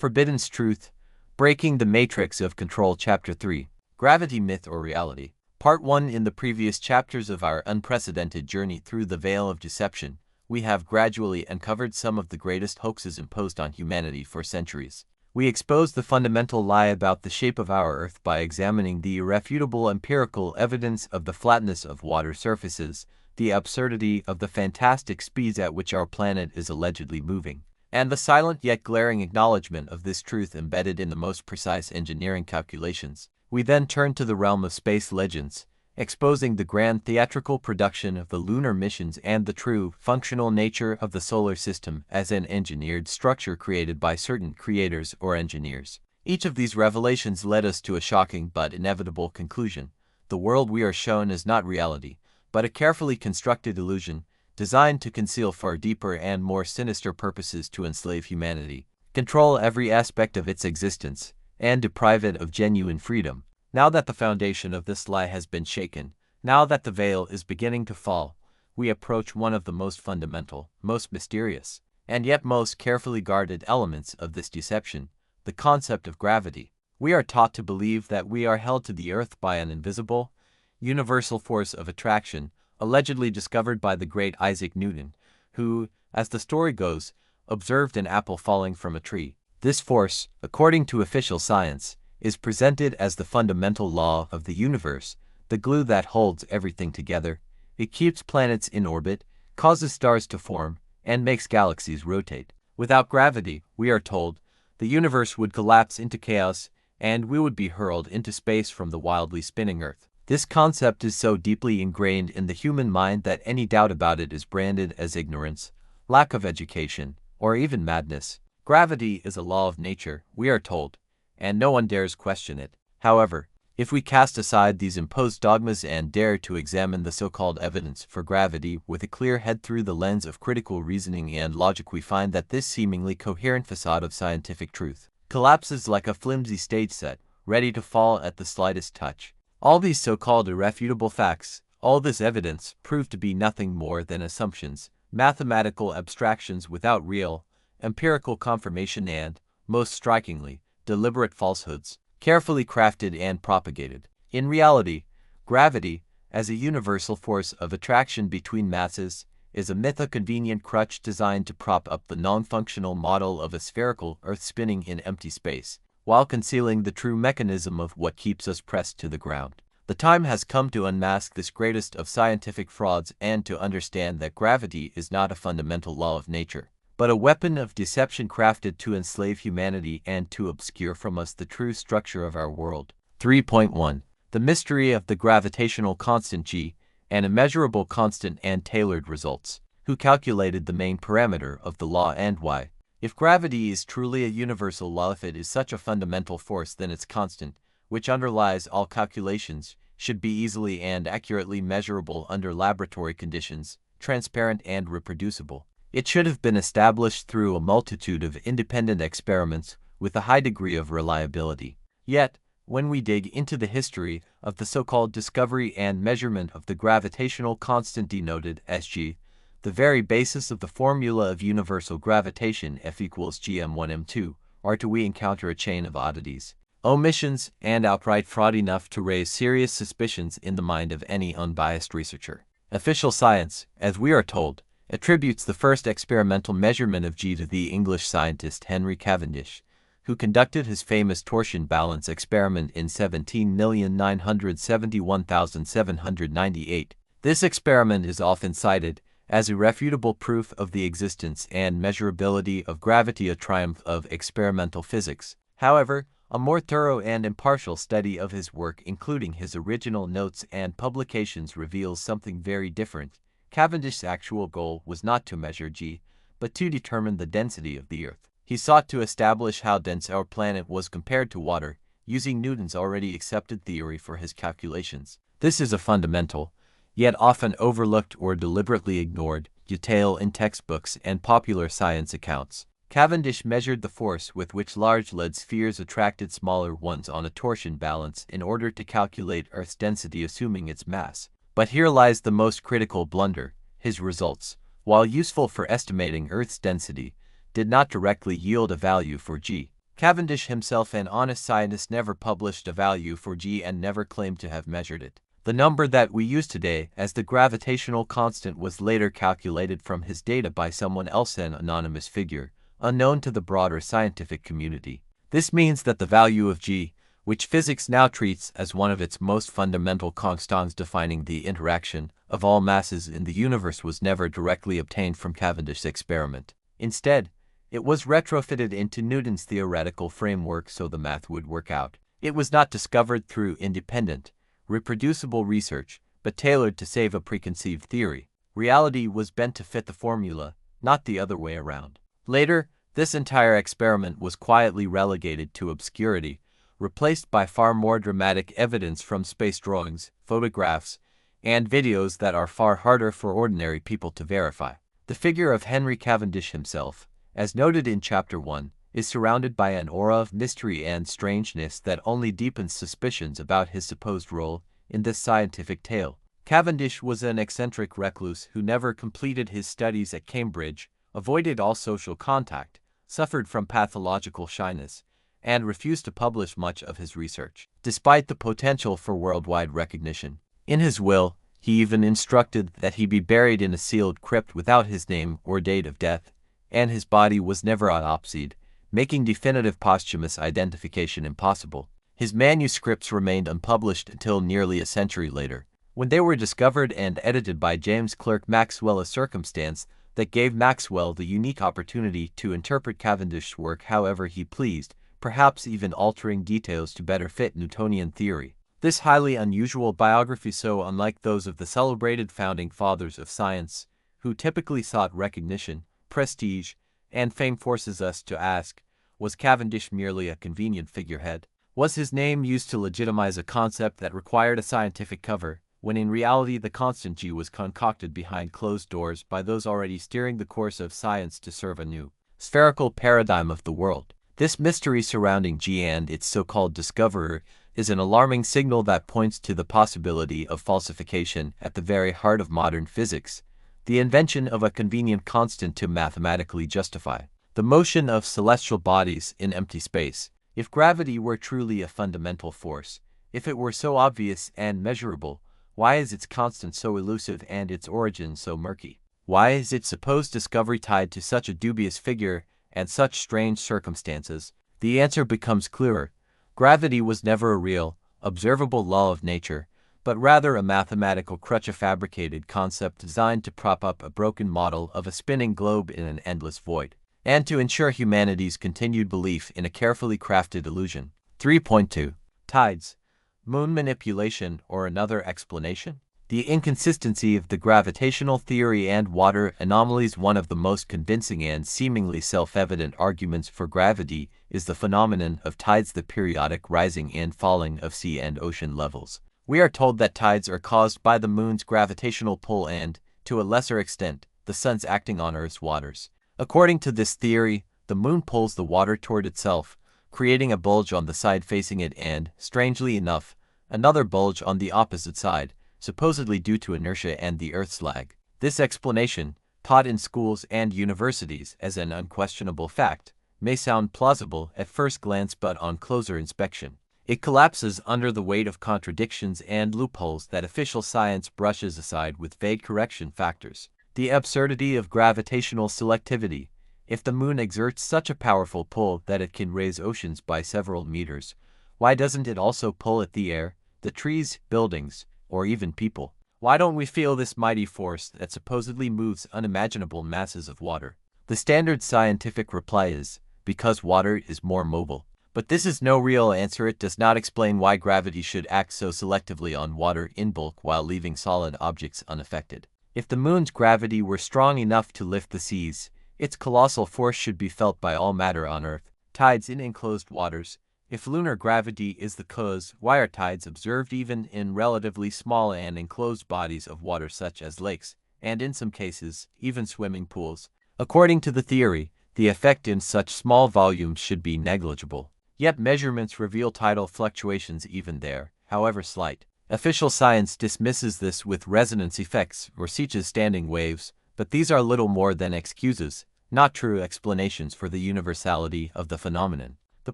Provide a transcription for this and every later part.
Forbidden Truth, Breaking the Matrix of Control Chapter 3, Gravity Myth or Reality. Part 1. In the previous chapters of our unprecedented journey through the veil of deception, we have gradually uncovered some of the greatest hoaxes imposed on humanity for centuries. We exposed the fundamental lie about the shape of our Earth by examining the irrefutable empirical evidence of the flatness of water surfaces, the absurdity of the fantastic speeds at which our planet is allegedly moving, and the silent yet glaring acknowledgement of this truth embedded in the most precise engineering calculations. We then turned to the realm of space legends, exposing the grand theatrical production of the lunar missions and the true, functional nature of the solar system as an engineered structure created by certain creators or engineers. Each of these revelations led us to a shocking but inevitable conclusion. The world we are shown is not reality, but a carefully constructed illusion, designed to conceal far deeper and more sinister purposes to enslave humanity, control every aspect of its existence, and deprive it of genuine freedom. Now that the foundation of this lie has been shaken, now that the veil is beginning to fall, we approach one of the most fundamental, most mysterious, and yet most carefully guarded elements of this deception, the concept of gravity. We are taught to believe that we are held to the earth by an invisible, universal force of attraction, allegedly discovered by the great Isaac Newton, who, as the story goes, observed an apple falling from a tree. This force, according to official science, is presented as the fundamental law of the universe, the glue that holds everything together. It keeps planets in orbit, causes stars to form, and makes galaxies rotate. Without gravity, we are told, the universe would collapse into chaos, and we would be hurled into space from the wildly spinning Earth. This concept is so deeply ingrained in the human mind that any doubt about it is branded as ignorance, lack of education, or even madness. Gravity is a law of nature, we are told, and no one dares question it. However, if we cast aside these imposed dogmas and dare to examine the so-called evidence for gravity with a clear head through the lens of critical reasoning and logic, we find that this seemingly coherent facade of scientific truth collapses like a flimsy stage set, ready to fall at the slightest touch. All these so-called irrefutable facts, all this evidence, prove to be nothing more than assumptions, mathematical abstractions without real, empirical confirmation and, most strikingly, deliberate falsehoods, carefully crafted and propagated. In reality, gravity, as a universal force of attraction between masses, is a myth, a convenient crutch designed to prop up the non-functional model of a spherical Earth spinning in empty space, while concealing the true mechanism of what keeps us pressed to the ground. The time has come to unmask this greatest of scientific frauds and to understand that gravity is not a fundamental law of nature, but a weapon of deception crafted to enslave humanity and to obscure from us the true structure of our world. 3.1. The mystery of the gravitational constant G, an immeasurable constant and tailored results. Who calculated the main parameter of the law and why? If gravity is truly a universal law, if it is such a fundamental force, then its constant, which underlies all calculations, should be easily and accurately measurable under laboratory conditions, transparent and reproducible. It should have been established through a multitude of independent experiments with a high degree of reliability. Yet, when we dig into the history of the so-called discovery and measurement of the gravitational constant denoted as G, the very basis of the formula of universal gravitation F equals gm1m2, we encounter a chain of oddities, omissions, and outright fraud enough to raise serious suspicions in the mind of any unbiased researcher. Official science, as we are told, attributes the first experimental measurement of G to the English scientist Henry Cavendish, who conducted his famous torsion balance experiment in 17,971,798. This experiment is often cited as irrefutable proof of the existence and measurability of gravity, a triumph of experimental physics. However, a more thorough and impartial study of his work, including his original notes and publications, reveals something very different. Cavendish's actual goal was not to measure G, but to determine the density of the Earth. He sought to establish how dense our planet was compared to water, using Newton's already accepted theory for his calculations. This is a fundamental, yet often overlooked or deliberately ignored, detail in textbooks and popular science accounts. Cavendish measured the force with which large lead spheres attracted smaller ones on a torsion balance in order to calculate Earth's density assuming its mass. But here lies the most critical blunder. His results, while useful for estimating Earth's density, did not directly yield a value for G. Cavendish himself, an honest scientist, never published a value for g and never claimed to have measured it. The number that we use today as the gravitational constant was later calculated from his data by someone else, an anonymous figure, unknown to the broader scientific community. This means that the value of g, which physics now treats as one of its most fundamental constants defining the interaction of all masses in the universe, was never directly obtained from Cavendish's experiment. Instead, it was retrofitted into Newton's theoretical framework so the math would work out. It was not discovered through independent, reproducible research, but tailored to save a preconceived theory. Reality was bent to fit the formula, not the other way around. Later, this entire experiment was quietly relegated to obscurity, replaced by far more dramatic evidence from space drawings, photographs, and videos that are far harder for ordinary people to verify. The figure of Henry Cavendish himself, as noted in Chapter 1, is surrounded by an aura of mystery and strangeness that only deepens suspicions about his supposed role in this scientific tale. Cavendish was an eccentric recluse who never completed his studies at Cambridge, avoided all social contact, suffered from pathological shyness, and refused to publish much of his research, despite the potential for worldwide recognition. In his will, he even instructed that he be buried in a sealed crypt without his name or date of death, and his body was never autopsied, making definitive posthumous identification impossible. His manuscripts remained unpublished until nearly a century later, when they were discovered and edited by James Clerk Maxwell, a circumstance that gave Maxwell the unique opportunity to interpret Cavendish's work however he pleased, perhaps even altering details to better fit Newtonian theory. This highly unusual biography, so unlike those of the celebrated founding fathers of science, who typically sought recognition, prestige, and fame, forces us to ask, was Cavendish merely a convenient figurehead? Was his name used to legitimize a concept that required a scientific cover, when in reality the constant G was concocted behind closed doors by those already steering the course of science to serve a new, spherical paradigm of the world? This mystery surrounding G and its so-called discoverer is an alarming signal that points to the possibility of falsification at the very heart of modern physics, the invention of a convenient constant to mathematically justify the motion of celestial bodies in empty space. If gravity were truly a fundamental force, if it were so obvious and measurable, why is its constant so elusive and its origin so murky? Why is its supposed discovery tied to such a dubious figure and such strange circumstances? The answer becomes clearer. Gravity was never a real, observable law of nature, but rather a mathematical crutch, a fabricated concept designed to prop up a broken model of a spinning globe in an endless void, and to ensure humanity's continued belief in a carefully crafted illusion. 3.2. Tides, moon manipulation, or another explanation? The inconsistency of the gravitational theory and water anomalies. One of the most convincing and seemingly self-evident arguments for gravity is the phenomenon of tides, the periodic rising and falling of sea and ocean levels. We are told that tides are caused by the moon's gravitational pull and, to a lesser extent, the sun's acting on Earth's waters. According to this theory, the moon pulls the water toward itself, creating a bulge on the side facing it and, strangely enough, another bulge on the opposite side, supposedly due to inertia and the Earth's lag. This explanation, taught in schools and universities as an unquestionable fact, may sound plausible at first glance, but on closer inspection, it collapses under the weight of contradictions and loopholes that official science brushes aside with vague correction factors. The absurdity of gravitational selectivity. If the moon exerts such a powerful pull that it can raise oceans by several meters, why doesn't it also pull at the air, the trees, buildings, or even people? Why don't we feel this mighty force that supposedly moves unimaginable masses of water? The standard scientific reply is, because water is more mobile. But this is no real answer. It does not explain why gravity should act so selectively on water in bulk while leaving solid objects unaffected. If the moon's gravity were strong enough to lift the seas, its colossal force should be felt by all matter on Earth. Tides in enclosed waters. If lunar gravity is the cause, why are tides observed even in relatively small and enclosed bodies of water such as lakes, and in some cases, even swimming pools? According to the theory, the effect in such small volumes should be negligible. Yet measurements reveal tidal fluctuations even there, however slight. Official science dismisses this with resonance effects or Sitch's standing waves, but these are little more than excuses, not true explanations for the universality of the phenomenon. The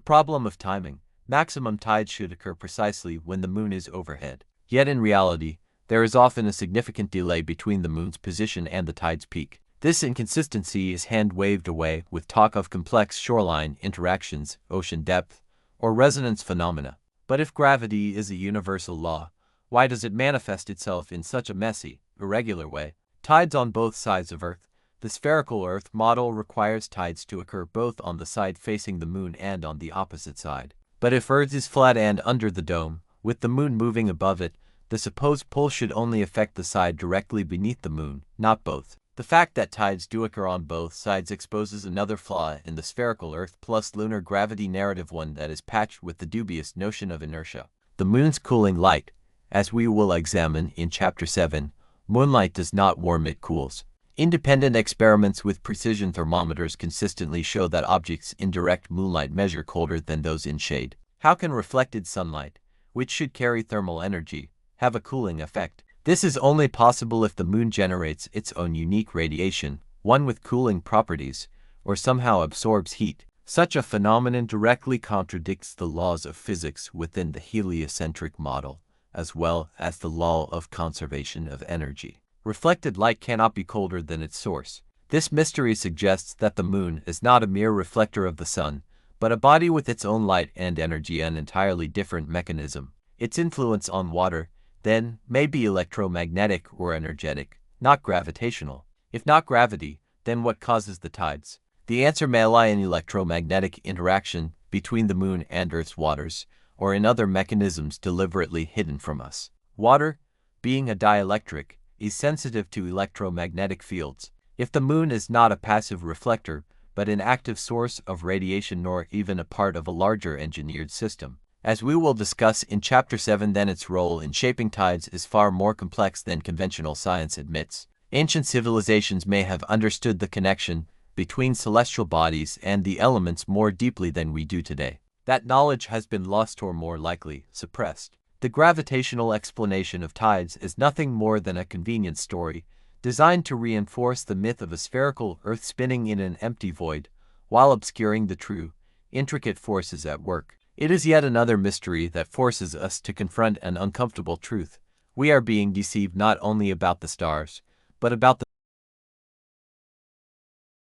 problem of timing. Maximum tides should occur precisely when the moon is overhead. Yet in reality, there is often a significant delay between the moon's position and the tide's peak. This inconsistency is hand-waved away with talk of complex shoreline interactions, ocean depth, or resonance phenomena. But if gravity is a universal law, why does it manifest itself in such a messy, irregular way? Tides on both sides of Earth. The spherical Earth model requires tides to occur both on the side facing the moon and on the opposite side. But if Earth is flat and under the dome, with the moon moving above it, the supposed pull should only affect the side directly beneath the moon, not both. The fact that tides do occur on both sides exposes another flaw in the spherical Earth plus lunar gravity narrative, one that is patched with the dubious notion of inertia. The moon's cooling light. As we will examine in Chapter 7, moonlight does not warm, it cools. Independent experiments with precision thermometers consistently show that objects in direct moonlight measure colder than those in shade. How can reflected sunlight, which should carry thermal energy, have a cooling effect? This is only possible if the moon generates its own unique radiation, one with cooling properties, or somehow absorbs heat. Such a phenomenon directly contradicts the laws of physics within the heliocentric model, as well as the law of conservation of energy. Reflected light cannot be colder than its source. This mystery suggests that the moon is not a mere reflector of the sun, but a body with its own light and energy, an entirely different mechanism. Its influence on water, then, may be electromagnetic or energetic, not gravitational. If not gravity, then what causes the tides? The answer may lie in electromagnetic interaction between the moon and Earth's waters, or in other mechanisms deliberately hidden from us. Water, being a dielectric, is sensitive to electromagnetic fields. If the moon is not a passive reflector, but an active source of radiation nor even a part of a larger engineered system, as we will discuss in Chapter 7, then its role in shaping tides is far more complex than conventional science admits. Ancient civilizations may have understood the connection between celestial bodies and the elements more deeply than we do today. That knowledge has been lost, or more likely, suppressed. The gravitational explanation of tides is nothing more than a convenient story designed to reinforce the myth of a spherical Earth spinning in an empty void, while obscuring the true, intricate forces at work. It is yet another mystery that forces us to confront an uncomfortable truth. We are being deceived not only about the stars, but about the